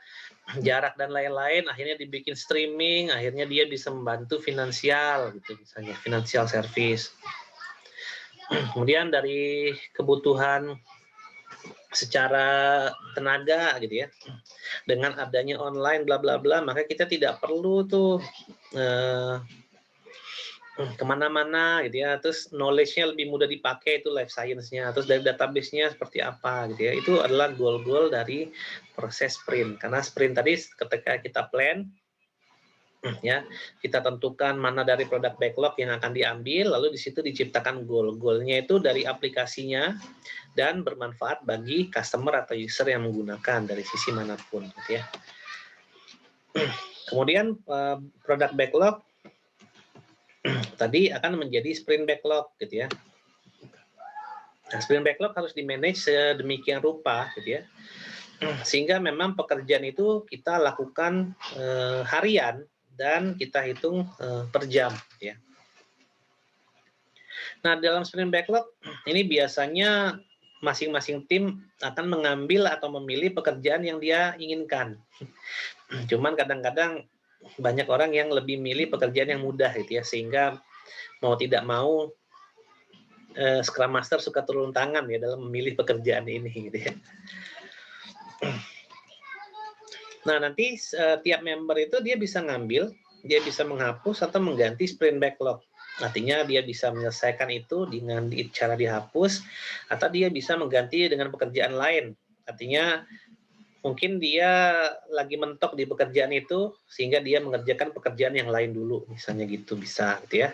jarak dan lain-lain, akhirnya dibikin streaming, akhirnya dia bisa membantu finansial gitu misalnya, financial service. Kemudian dari kebutuhan secara tenaga gitu ya, dengan adanya online bla bla bla, maka kita tidak perlu tuh kemana-mana gitu ya, terus knowledge-nya lebih mudah dipakai, itu life science-nya, terus dari database-nya seperti apa gitu ya, itu adalah goal-goal dari proses sprint. Karena sprint tadi ketika kita plan, ya kita tentukan mana dari produk backlog yang akan diambil, lalu di situ diciptakan goal-goalnya itu dari aplikasinya dan bermanfaat bagi customer atau user yang menggunakan dari sisi manapun gitu ya. Kemudian produk backlog tadi akan menjadi sprint backlog gitu ya. Nah, sprint backlog harus di-manage sedemikian rupa gitu ya. Sehingga memang pekerjaan itu kita lakukan harian dan kita hitung per jam gitu ya. Nah, dalam sprint backlog ini biasanya masing-masing tim akan mengambil atau memilih pekerjaan yang dia inginkan. Cuman kadang-kadang banyak orang yang lebih milih pekerjaan yang mudah gitu ya, sehingga mau tidak mau Scrum Master suka turun tangan ya dalam memilih pekerjaan ini gitu ya. Nah, nanti tiap member itu dia bisa ngambil, dia bisa menghapus atau mengganti sprint backlog. Artinya dia bisa menyelesaikan itu dengan cara dihapus, atau dia bisa mengganti dengan pekerjaan lain. Artinya mungkin dia lagi mentok di pekerjaan itu, sehingga dia mengerjakan pekerjaan yang lain dulu, misalnya gitu, bisa gitu ya.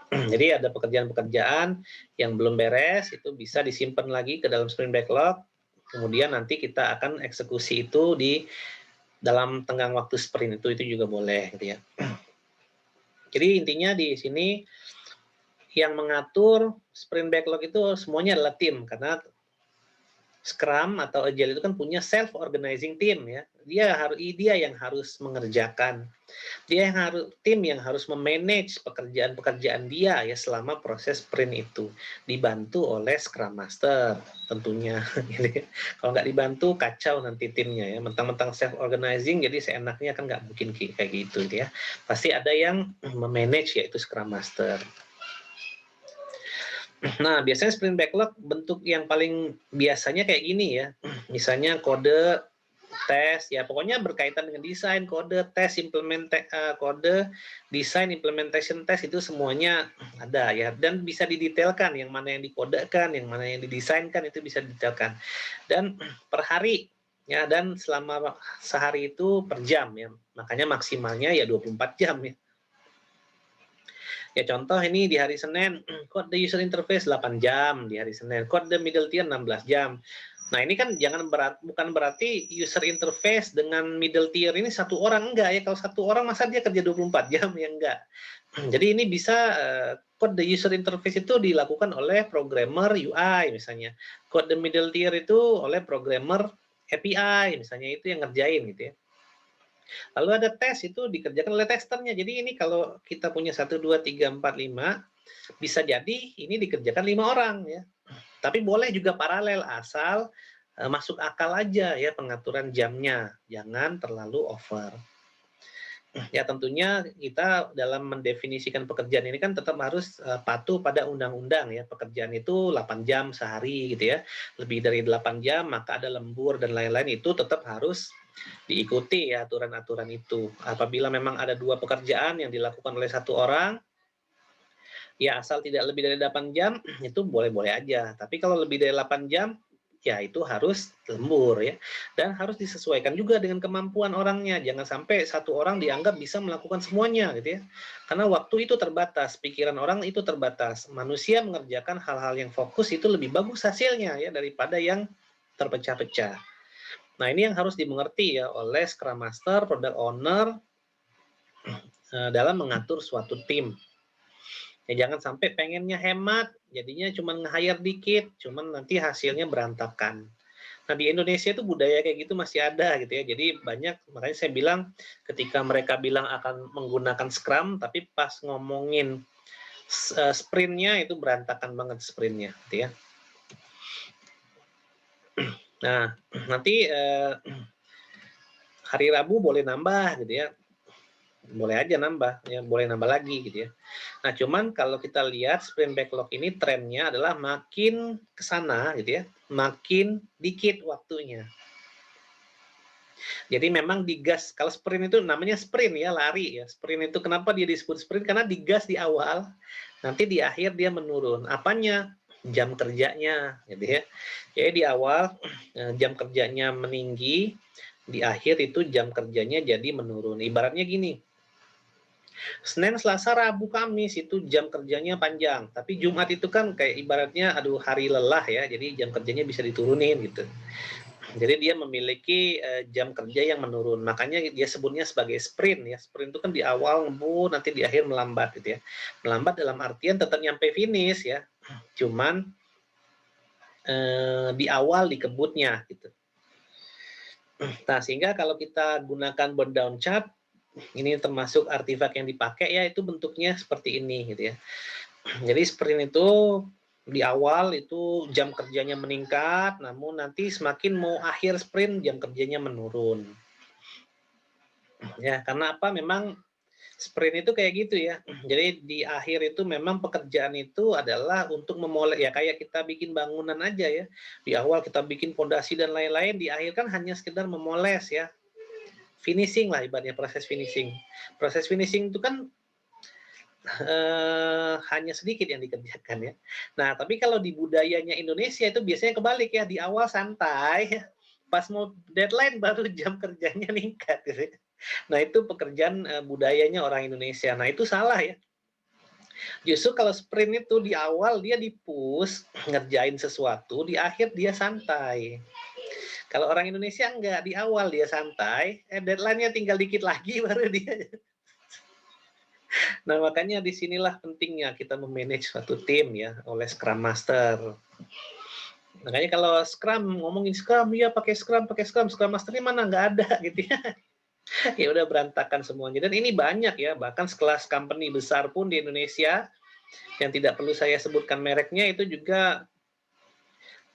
Jadi ada pekerjaan-pekerjaan yang belum beres, itu bisa disimpan lagi ke dalam sprint backlog, kemudian nanti kita akan eksekusi itu di dalam tenggang waktu sprint itu juga boleh gitu ya. Jadi intinya di sini yang mengatur sprint backlog itu semuanya adalah tim, karena Scrum atau Agile itu kan punya self-organizing team ya. Dia yang harus mengerjakan. Tim yang harus memanage pekerjaan-pekerjaan dia ya selama proses sprint itu, dibantu oleh Scrum Master tentunya. Kalau nggak dibantu kacau nanti timnya ya. Mentang-mentang self-organizing jadi seenaknya kan nggak mungkin kayak gitu ya. Pasti ada yang memanage yaitu Scrum Master. Nah, biasanya sprint backlog bentuk yang paling biasanya kayak gini ya. Misalnya kode, tes, ya pokoknya berkaitan dengan desain, kode, tes, kode, desain, implementation test itu semuanya ada ya. Dan bisa didetailkan yang mana yang dikodekan, yang mana yang didesainkan itu bisa didetailkan. Dan per hari ya, dan selama sehari itu per jam ya. Makanya maksimalnya ya 24 jam ya. Ya contoh ini di hari Senin, code user interface 8 jam di hari Senin, code middle tier 16 jam. Nah ini kan bukan berarti user interface dengan middle tier ini satu orang, enggak ya. Kalau satu orang masa dia kerja 24 jam ya enggak. Jadi ini bisa code user interface itu dilakukan oleh programmer UI misalnya. Code middle tier itu oleh programmer API misalnya, itu yang ngerjain gitu ya. Lalu ada tes, itu dikerjakan oleh testernya. Jadi ini kalau kita punya 1, 2, 3, 4, 5, bisa jadi ini dikerjakan 5 orang ya. Tapi boleh juga paralel, asal masuk akal aja ya pengaturan jamnya. Jangan terlalu over. Ya tentunya kita dalam mendefinisikan pekerjaan ini kan tetap harus patuh pada undang-undang ya. Pekerjaan itu 8 jam sehari gitu ya. Lebih dari 8 jam maka ada lembur dan lain-lain, itu tetap harus diikuti ya aturan-aturan itu. Apabila memang ada 2 pekerjaan yang dilakukan oleh 1 orang, ya asal tidak lebih dari 8 jam itu boleh-boleh aja. Tapi kalau lebih dari 8 jam ya itu harus lembur ya, dan harus disesuaikan juga dengan kemampuan orangnya. Jangan sampai 1 orang dianggap bisa melakukan semuanya gitu ya, karena waktu itu terbatas, pikiran orang itu terbatas. Manusia mengerjakan hal-hal yang fokus itu lebih bagus hasilnya ya daripada yang terpecah-pecah. Nah ini yang harus dimengerti ya oleh Scrum Master, Product Owner dalam mengatur suatu tim. Ya jangan sampai pengennya hemat, jadinya cuma nge-hire dikit, cuman nanti hasilnya berantakan. Nah di Indonesia itu budaya kayak gitu masih ada gitu ya. Jadi banyak, makanya saya bilang ketika mereka bilang akan menggunakan Scrum, tapi pas ngomongin sprintnya itu berantakan banget sprintnya, gitu ya. Nah, nanti hari Rabu boleh nambah gitu ya, boleh aja nambah, ya boleh nambah lagi gitu ya. Nah, cuman kalau kita lihat sprint backlog ini trennya adalah makin ke sana gitu ya, makin dikit waktunya. Jadi memang digas, kalau sprint itu namanya sprint ya, lari ya. Sprint itu kenapa dia disebut sprint? Karena digas di awal, nanti di akhir dia menurun. Apanya? Jam kerjanya, gitu ya. Jadi di awal jam kerjanya meninggi, di akhir itu jam kerjanya jadi menurun. Ibaratnya gini, Senin, Selasa, Rabu, Kamis itu jam kerjanya panjang. Tapi Jumat itu kan kayak ibaratnya aduh hari lelah ya, jadi jam kerjanya bisa diturunin gitu. Jadi dia memiliki jam kerja yang menurun. Makanya dia sebutnya sebagai sprint ya. Sprint itu kan di awal ngebut, nanti di akhir melambat gitu ya. Melambat dalam artian tetap nyampe finish ya. Cuman di awal dikebutnya gitu. Nah, sehingga kalau kita gunakan burn down chart, ini termasuk artifak yang dipakai ya, itu bentuknya seperti ini gitu ya. Jadi sprint itu di awal itu jam kerjanya meningkat, namun nanti semakin mau akhir sprint jam kerjanya menurun. Ya, karena apa? Memang sprint itu kayak gitu ya. Jadi di akhir itu memang pekerjaan itu adalah untuk memulai ya kayak kita bikin bangunan aja ya. Di awal kita bikin fondasi dan lain-lain, di akhir kan hanya sekedar memoles ya. Finishing lah ibaratnya proses finishing. Proses finishing itu kan hanya sedikit yang dikerjakan ya. Nah, tapi kalau di budayanya Indonesia itu biasanya kebalik ya, di awal santai, pas mau deadline baru jam kerjanya meningkat gitu. Nah, itu pekerjaan budayanya orang Indonesia. Nah, itu salah ya. Justru kalau sprint itu di awal dia di-push ngerjain sesuatu, di akhir dia santai. Kalau orang Indonesia enggak, di awal dia santai, deadline-nya tinggal dikit lagi baru dia. Nah, makanya disinilah pentingnya kita memanage suatu tim ya oleh Scrum Master. Makanya kalau Scrum, ngomongin Scrum, ya pakai Scrum, Scrum Master-nya mana nggak ada gitu ya. Ya udah berantakan semuanya. Dan ini banyak ya, bahkan sekelas company besar pun di Indonesia yang tidak perlu saya sebutkan mereknya itu juga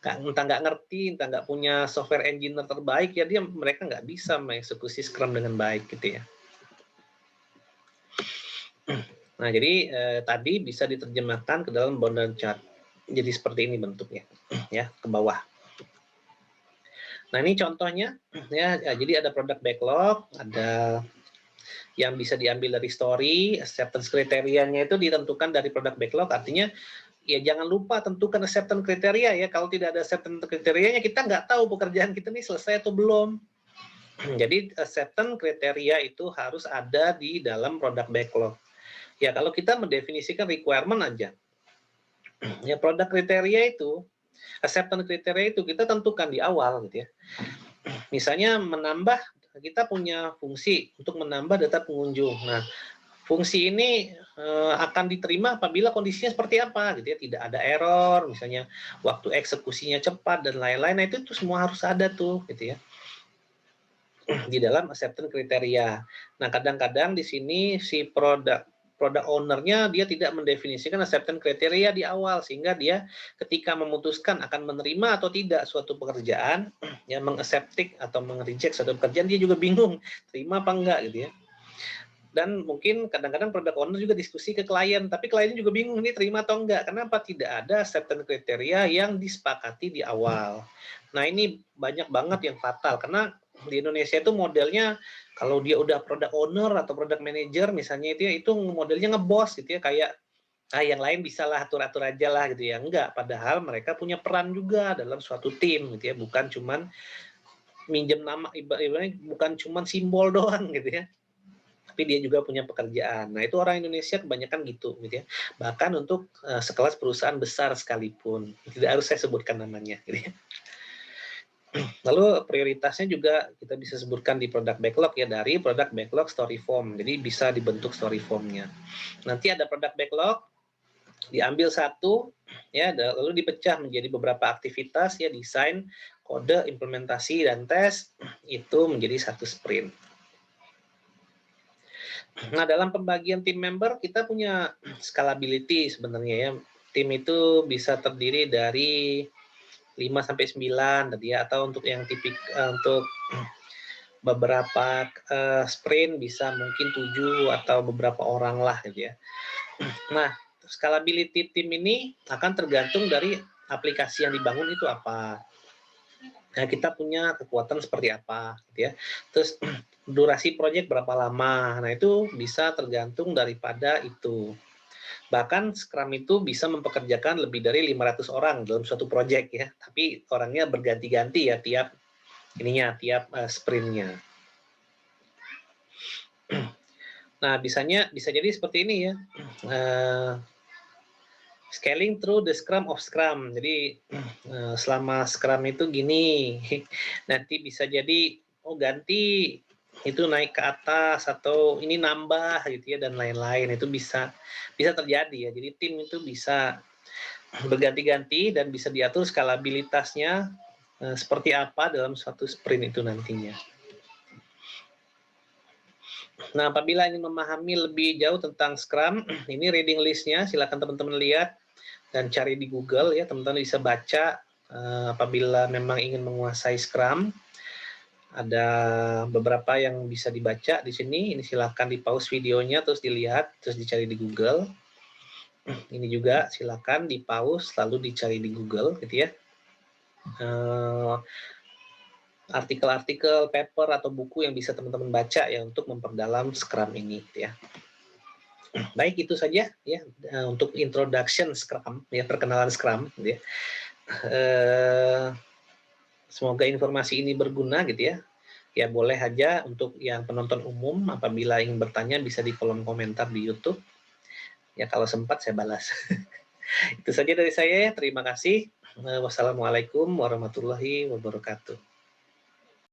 entah nggak ngerti, entah nggak punya software engineer terbaik ya mereka nggak bisa mengeksekusi Scrum dengan baik gitu ya. Nah, jadi tadi bisa diterjemahkan ke dalam boundary chart. Jadi seperti ini bentuknya, ya ke bawah. Nah, ini contohnya, ya. Jadi ada product backlog, ada yang bisa diambil dari story, acceptance kriterianya itu ditentukan dari product backlog. Artinya, ya jangan lupa tentukan acceptance kriteria ya. Kalau tidak ada acceptance kriterianya, kita nggak tahu pekerjaan kita ini selesai atau belum. Jadi acceptance kriteria itu harus ada di dalam product backlog. Ya, kalau kita mendefinisikan requirement aja, ya produk kriteria itu, acceptance kriteria itu kita tentukan di awal gitu ya. Misalnya menambah, kita punya fungsi untuk menambah data pengunjung. Nah, fungsi ini akan diterima apabila kondisinya seperti apa gitu ya, tidak ada error, misalnya waktu eksekusinya cepat dan lain-lain. Nah, itu tuh semua harus ada tuh gitu ya di dalam acceptance kriteria. Nah, kadang-kadang di sini si produk owner-nya dia tidak mendefinisikan acceptance kriteria di awal sehingga dia ketika memutuskan akan menerima atau tidak suatu pekerjaan ya mengaccepting atau mengereject suatu pekerjaan dia juga bingung terima apa enggak gitu ya. Dan mungkin kadang-kadang product owner juga diskusi ke klien, tapi kliennya juga bingung ini terima atau enggak. Kenapa tidak ada acceptance kriteria yang disepakati di awal. Nah, ini banyak banget yang fatal karena di Indonesia itu modelnya kalau dia udah product owner atau product manager misalnya itu modelnya ngebos gitu ya, kayak yang lain bisa lah atur-atur aja lah gitu ya. Enggak, padahal mereka punya peran juga dalam suatu tim gitu ya, bukan cuman minjem nama, ibaratnya bukan cuman simbol doang gitu ya, tapi dia juga punya pekerjaan. Nah, itu orang Indonesia kebanyakan gitu ya. Bahkan untuk sekelas perusahaan besar sekalipun, tidak harus saya sebutkan namanya gitu ya. Lalu prioritasnya juga kita bisa sebutkan di product backlog ya, dari product backlog story form. Jadi bisa dibentuk story formnya. Nanti ada product backlog, diambil satu ya, lalu dipecah menjadi beberapa aktivitas ya, desain, kode, implementasi dan tes, itu menjadi satu sprint. Nah, dalam pembagian tim member kita punya scalability sebenarnya ya. Tim itu bisa terdiri dari 5 sampai 9 tadi ya, atau untuk yang untuk beberapa sprint bisa mungkin 7 atau beberapa orang lah gitu ya. Nah, scalability tim ini akan tergantung dari aplikasi yang dibangun itu apa. Nah, kita punya kekuatan seperti apa gitu ya. Terus durasi proyek berapa lama. Nah, itu bisa tergantung daripada itu. Bahkan Scrum itu bisa mempekerjakan lebih dari 500 orang dalam suatu proyek ya. Tapi orangnya berganti-ganti ya tiap tiap sprintnya. Nah, bisa jadi seperti ini ya. Scaling through the Scrum of Scrum. Jadi selama Scrum itu gini, nanti bisa jadi ganti itu naik ke atas atau ini nambah gitu ya dan lain-lain. Itu bisa terjadi ya. Jadi tim itu bisa berganti-ganti dan bisa diatur skalabilitasnya seperti apa dalam suatu sprint itu nantinya. Nah, apabila ingin memahami lebih jauh tentang Scrum, ini reading list-nya, silakan teman-teman lihat dan cari di Google ya, teman-teman bisa baca apabila memang ingin menguasai Scrum. Ada beberapa yang bisa dibaca di sini, ini silakan di pause videonya terus dilihat, terus dicari di Google. Ini juga silakan di pause lalu dicari di Google gitu ya. Artikel-artikel, paper atau buku yang bisa teman-teman baca ya untuk memperdalam Scrum ini gitu ya. Baik, itu saja ya untuk introduction Scrum ya, perkenalan Scrum gitu ya. Semoga informasi ini berguna gitu ya. Ya boleh aja untuk yang penonton umum apabila ingin bertanya bisa di kolom komentar di YouTube. Ya kalau sempat saya balas. Itu saja dari saya. Terima kasih. Wassalamualaikum warahmatullahi wabarakatuh.